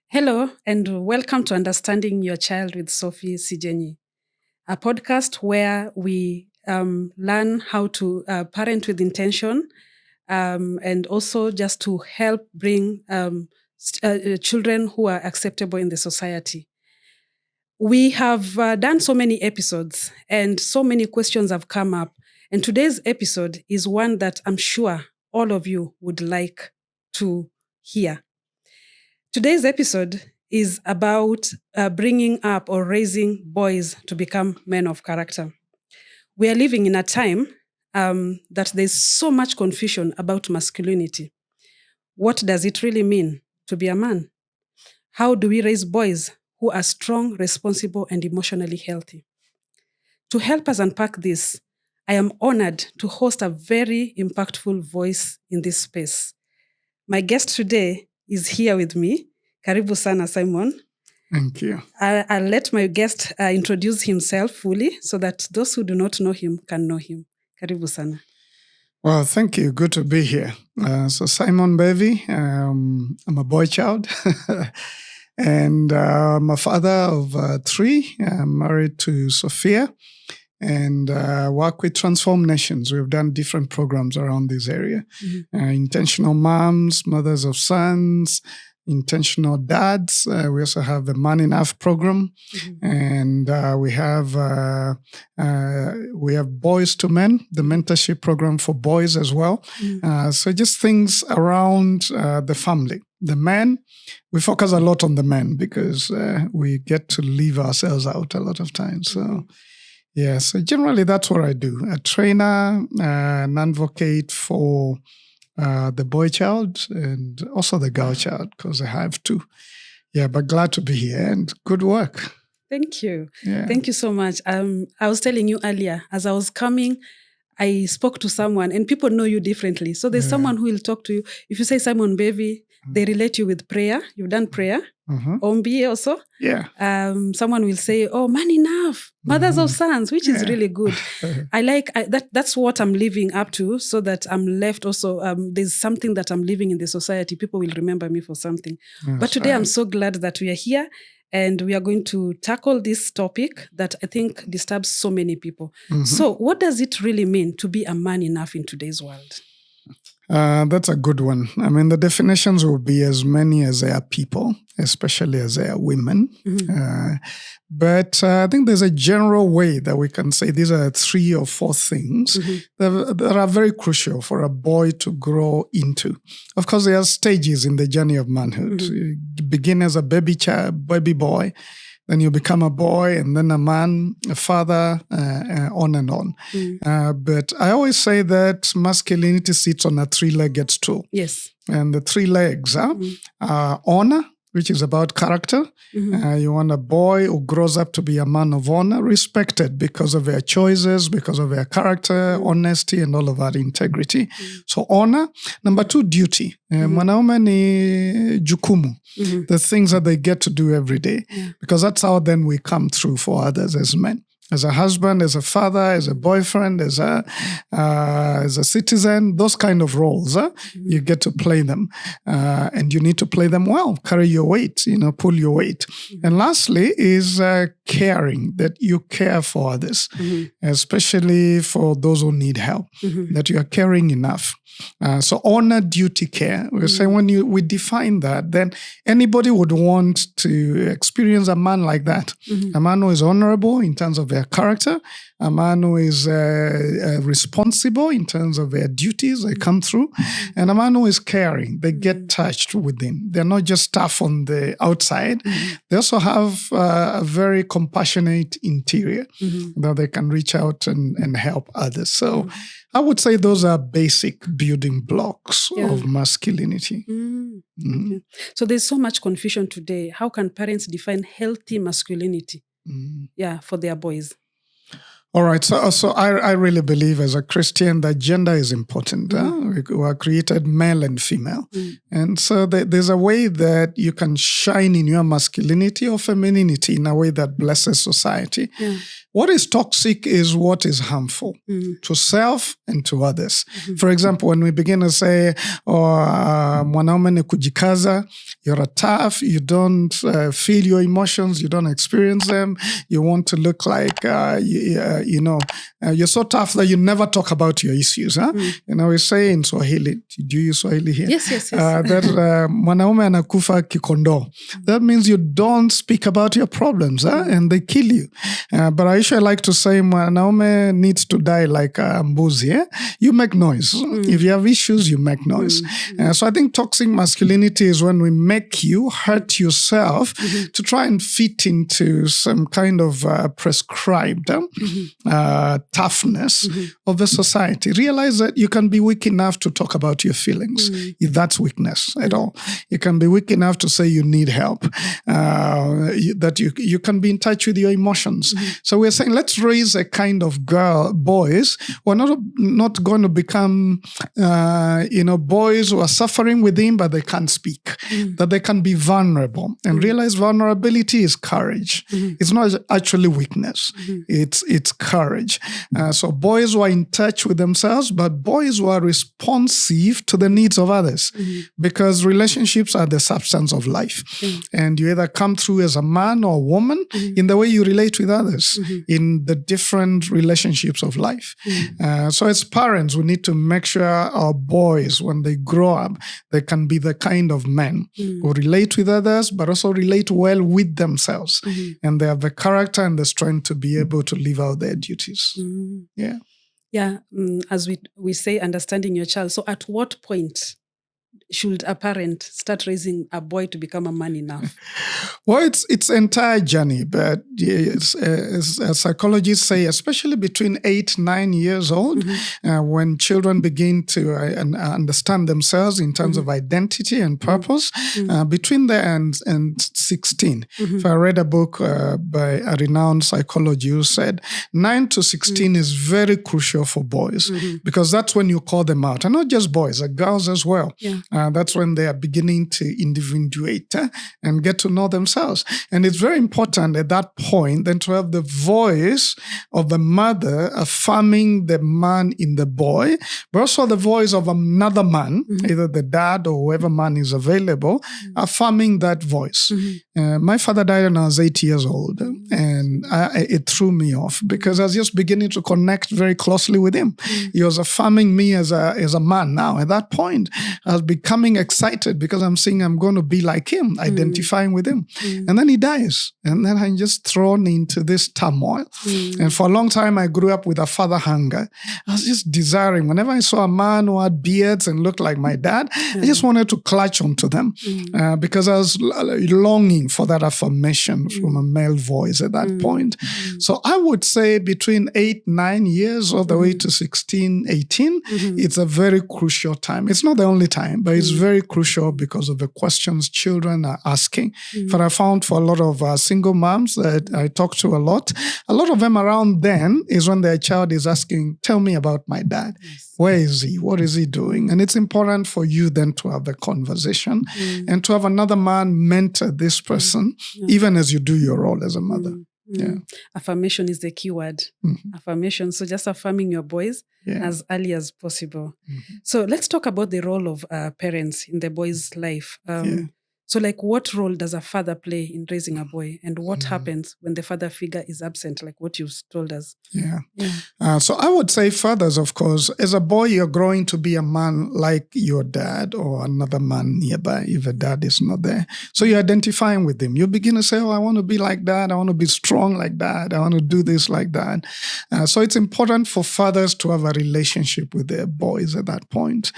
Hello, and welcome to Understanding Your Child with Sophie Sijenyi, a podcast where we learn how to parent with intention and also just to help bring children who are acceptable in the society. We have done so many episodes and so many questions have come up. And today's episode is one that I'm sure all of you would like to hear. Today's episode is about bringing up or raising boys to become men of character. We are living in a time that there's so much confusion about masculinity. What does it really mean to be a man? How do we raise boys who are strong, responsible, and emotionally healthy? To help us unpack this, I am honored to host a very impactful voice in this space. My guest today is here with me. Karibu sana, Simon. Thank you. I'll let my guest introduce himself fully so that those who do not know him can know him. Karibu sana. Well, thank you. Good to be here. So Simon Mbevi, I'm a boy child and I'm a father of 3. I'm married to Sophia and work with Transform Nations. We've done different programs around this area. Mm-hmm. Intentional moms, mothers of sons, intentional dads. We also have the Man Enough program, mm-hmm. and we have Boys to Men, the mentorship program for boys as well. Mm-hmm. So just things around the family. The men, we focus a lot on the men because we get to leave ourselves out a lot of times. So yeah, so generally that's what I do. A trainer, an advocate for the boy child and also the girl child, because I have 2. Yeah, but glad to be here and good work. Thank you. Yeah. Thank you so much. I was telling you earlier, as I was coming, I spoke to someone and people know you differently. So there's someone who will talk to you. If you say Simon Mbevi, they relate you with prayer. You've done prayer. Ombi also. Yeah. Someone will say, oh, Man Enough, mothers of sons, which is really good. I like that. That's what I'm living up to, so that I'm left also. There's something that I'm living in the society. People will remember me for something. But today I'm so glad that we are here and we are going to tackle this topic that I think disturbs so many people. So what does it really mean to be a man enough in today's world? That's a good one. I mean, the definitions will be as many as there are people, especially as there are women. But I think there's a general way that we can say these are 3 or 4 things that are very crucial for a boy to grow into. Of course, there are stages in the journey of manhood. You begin as a baby boy, then you become a boy and then a man, a father, on and on. But I always say that masculinity sits on a 3-legged stool. Yes. And the 3 legs are honor, which is about character. You want a boy who grows up to be a man of honor, respected because of their choices, because of their character, honesty, and all of that, integrity. So honor. Number 2, duty. Mwanaume ni jukumu. The things that they get to do every day. Because that's how then we come through for others as men. As a husband, as a father, as a boyfriend, as a citizen, those kind of roles, you get to play them. And you need to play them well, carry your weight, pull your weight. And lastly is caring, that you care for others, especially for those who need help, that you are caring enough. So honor, duty, care. We say when we define that, then anybody would want to experience a man like that. A man who is honorable in terms of their character, a man who is responsible in terms of their duties, they come through, and a man who is caring, they get touched within. They're not just tough on the outside. They also have a very compassionate interior that they can reach out and help others. So I would say those are basic building blocks of masculinity. Okay. So there's so much confusion today. How can parents define healthy masculinity for their boys? All right. So I really believe as a Christian that gender is important. We are created male and female. And so there's a way that you can shine in your masculinity or femininity in a way that blesses society. What is toxic is what is harmful to self and to others. For example, when we begin to say, mwanaume ni kujikaza, you're a tough, you don't feel your emotions, you don't experience them, you want to look like, you're so tough that you never talk about your issues. We say in Swahili, do you use Swahili here? Yes. That mwanaume anakufa kikondo. That means you don't speak about your problems and they kill you. But I usually like to say mwanaume needs to die like mbuzi. You make noise. If you have issues, you make noise. So I think toxic masculinity is when we make you hurt yourself to try and fit into some kind of prescribed toughness of the society. Realize that you can be weak enough to talk about your feelings, if that's weakness at all. You can be weak enough to say you need help, that you can be in touch with your emotions. So we're saying, let's raise a kind of boys who are not going to become, boys who are suffering within, but they can't speak, that they can be vulnerable and realize vulnerability is courage. It's not actually weakness. It's courage. So boys who are in touch with themselves, but boys who are responsive to the needs of others, because relationships are the substance of life. And you either come through as a man or a woman in the way you relate with others in the different relationships of life. So as parents, we need to make sure our boys, when they grow up, they can be the kind of men who relate with others, but also relate well with themselves. And they have the character and the strength to be able to live out their duties. As we say, understanding your child. So at what point should a parent start raising a boy to become a man enough? Well, it's entire journey, but as psychologists say, especially between 8-9 years old, when children begin to understand themselves in terms of identity and purpose, between there and 16. If I read a book by a renowned psychologist who said 9 to 16 is very crucial for boys, because that's when you call them out. And not just boys, girls as well. That's when they are beginning to individuate and get to know themselves. And it's very important at that point then to have the voice of the mother affirming the man in the boy, but also the voice of another man, either the dad or whoever man is available, affirming that voice. My father died when I was 8 years old, and it threw me off because I was just beginning to connect very closely with him. He was affirming me as a man now. At that point, I was becoming excited because I'm seeing I'm going to be like him, identifying with him. And then he dies. And then I'm just thrown into this turmoil. And for a long time, I grew up with a father hunger. I was just desiring, whenever I saw a man who had beards and looked like my dad, I just wanted to clutch onto them because I was longing for that affirmation from a male voice at that point. So I would say between 8-9 years all the way to 16-18, it's a very crucial time. It's not the only time, but it's very crucial because of the questions children are asking. But I found for a lot of single moms that I talk to a lot of them around then is when their child is asking, tell me about my dad. Where is he? What is he doing? And it's important for you then to have the conversation and to have another man mentor this person, even as you do your role as a mother. Affirmation is the key word. Affirmation. So just affirming your boys as early as possible. So let's talk about the role of parents in the boy's life. So what role does a father play in raising a boy, and what happens when the father figure is absent, like what you've told us? So I would say fathers, of course, as a boy, you're growing to be a man like your dad or another man nearby if a dad is not there. So you're identifying with him. You begin to say, I want to be like that. I want to be strong like that. I want to do this like that. So it's important for fathers to have a relationship with their boys at that point.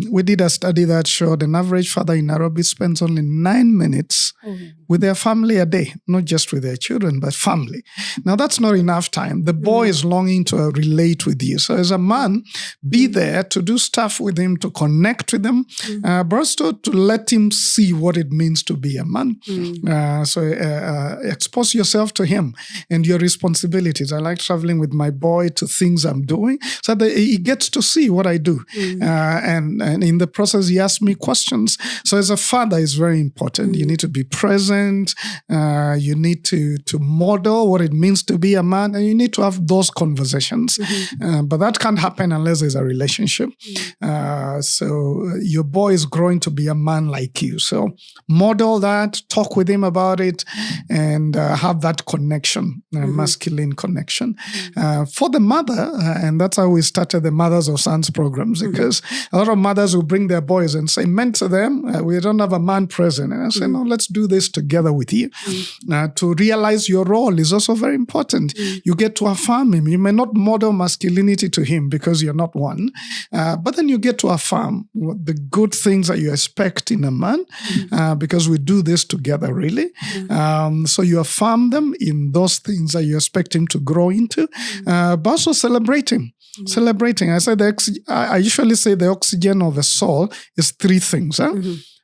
We did a study that showed an average father in Nairobi spends spends only 9 minutes with their family a day, not just with their children, but family. Now, that's not enough time. The boy is longing to relate with you. So as a man, be there to do stuff with him, to connect with him, but also to let him see what it means to be a man. So expose yourself to him and your responsibilities. I like traveling with my boy to things I'm doing so that he gets to see what I do. And in the process, he asks me questions. So as a father, it's very important. You need to be present. You need to model what it means to be a man, and you need to have those conversations. But that can't happen unless there's a relationship. So your boy is growing to be a man like you. So model that, talk with him about it, and have that connection, masculine connection. For the mother, and that's how we started the Mothers of Sons programs, because a lot of mothers will bring their boys and say, mentor them. We don't have a man present. And I say, no, let's do this together with you. To realize your role is also very important. You get to affirm him. You may not model masculinity to him because you're not one, but then you get to affirm the good things that you expect in a man, because we do this together, really. So you affirm them in those things that you expect him to grow into, but also celebrate him. Celebrating. I usually say the oxygen of the soul is 3 things.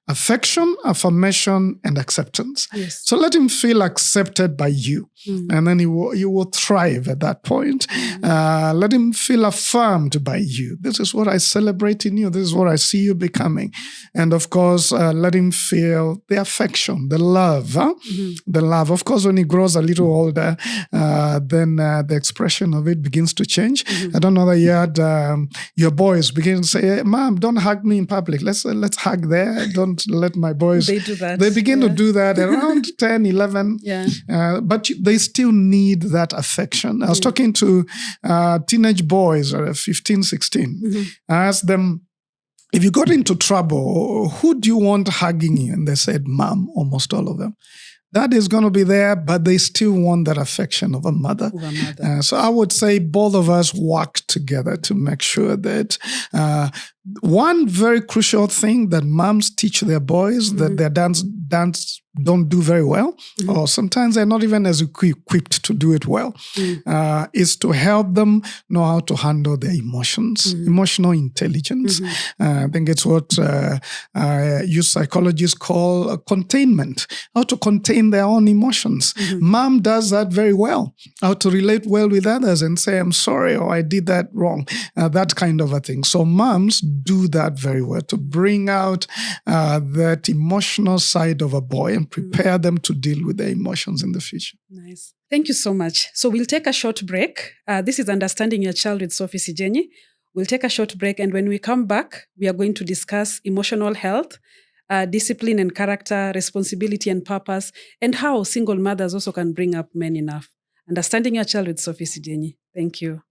Affection, affirmation, and acceptance. Yes. So let him feel accepted by you. And then you will thrive at that point. Let him feel affirmed by you. This is what I celebrate in you. This is what I see you becoming. And of course, let him feel the affection, the love. The love. Of course, when he grows a little older, then the expression of it begins to change. I don't know that you had your boys begin to say, hey, Mom, don't hug me in public. Let's hug there. Don't let my boys. They do that. They begin to do that around 10, 11. But they still need that affection. I was talking to teenage boys, 15, 16. I asked them, if you got into trouble, who do you want hugging you? And they said, Mom, almost all of them. Dad is going to be there, but they still want that affection of a mother. So I would say both of us work together to make sure that one very crucial thing that moms teach their boys that their dads don't do very well, or sometimes they're not even as equipped to do it well, is to help them know how to handle their emotions, emotional intelligence. I think it's what youth psychologists call containment, how to contain their own emotions. Mom does that very well, how to relate well with others and say, I'm sorry, or I did that wrong, that kind of a thing. So moms do that very well, to bring out that emotional side of a boy and prepare them to deal with their emotions in the future. Nice. Thank you so much. So we'll take a short break. This is Understanding Your Child with Sophie Sijenyi. We'll take a short break, and when we come back, we are going to discuss emotional health, discipline and character, responsibility and purpose, and how single mothers also can bring up men enough. Understanding Your Child with Sophie Sijenyi. Thank you.